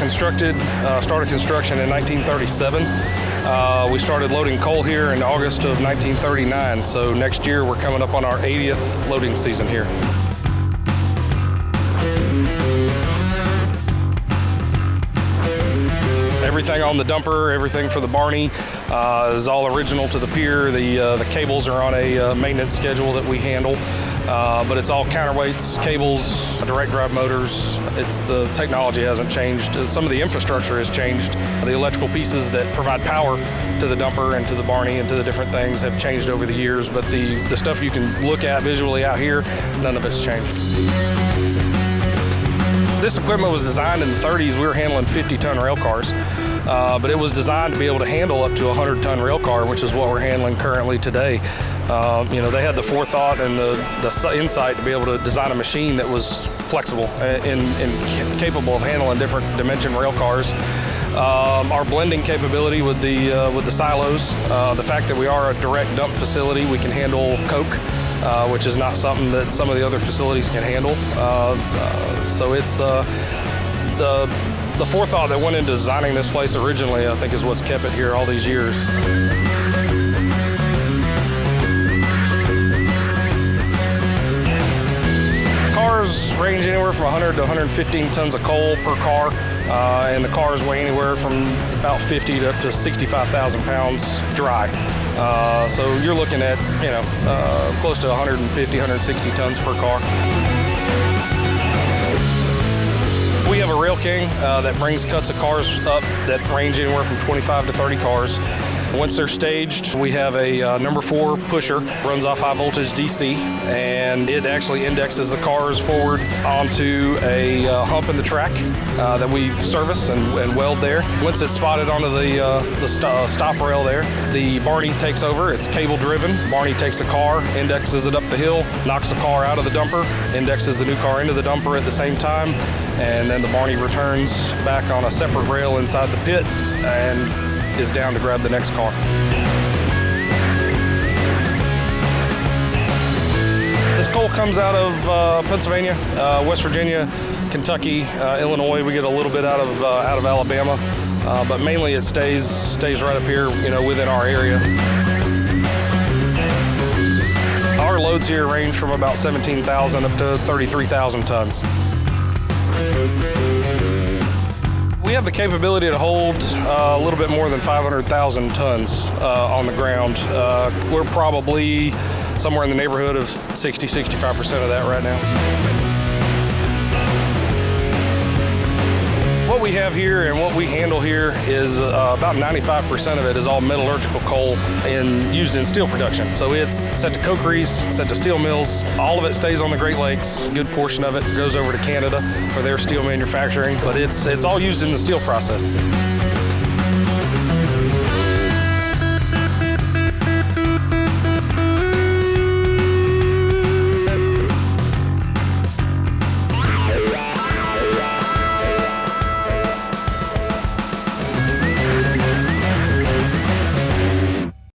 started construction in 1937. We started loading coal here in August of 1939, so next year we're coming up on our 80th loading season here. Everything on the dumper, everything for the Barney is all original to the pier. The cables are on a maintenance schedule that we handle, but it's all counterweights, cables, direct drive motors. The technology hasn't changed. Some of the infrastructure has changed. The electrical pieces that provide power to the dumper and to the Barney and to the different things have changed over the years, but the stuff you can look at visually out here, none of it's changed. This equipment was designed in the 30s. We were handling 50-ton rail cars, but it was designed to be able to handle up to a 100-ton rail car, which is what we're handling currently today. They had the forethought and the insight to be able to design a machine that was flexible and capable of handling different dimension rail cars. Our blending capability with the silos, the fact that we are a direct dump facility, we can handle coke, which is not something that some of the other facilities can handle. So it's the forethought that went into designing this place originally, I think, is what's kept it here all these years. Cars range anywhere from 100 to 115 tons of coal per car, and the cars weigh anywhere from about 50 to 65,000 pounds dry. So you're looking at, close to 150, 160 tons per car. We have a Rail King that brings cuts of cars up that range anywhere from 25 to 30 cars. Once they're staged, we have a number 4 pusher, runs off high voltage DC, and it actually indexes the cars forward onto a hump in the track that we service and weld there. Once it's spotted onto the stop rail there, the Barney takes over. It's cable driven. Barney takes the car, indexes it up the hill, knocks the car out of the dumper, indexes the new car into the dumper at the same time, and then the Barney returns back on a separate rail inside the pit and is down to grab the next car. This coal comes out of Pennsylvania, West Virginia, Kentucky, Illinois. We get a little bit out of Alabama, but mainly it stays right up here, within our area. Our loads here range from about 17,000 up to 33,000 tons. We have the capability to hold a little bit more than 500,000 tons on the ground. We're probably somewhere in the neighborhood of 60-65% of that right now. What we have here and what we handle here is about 95% of it is all metallurgical coal used in steel production. So it's sent to cokeries, sent to steel mills. All of it stays on the Great Lakes. A good portion of it goes over to Canada for their steel manufacturing, but it's all used in the steel process.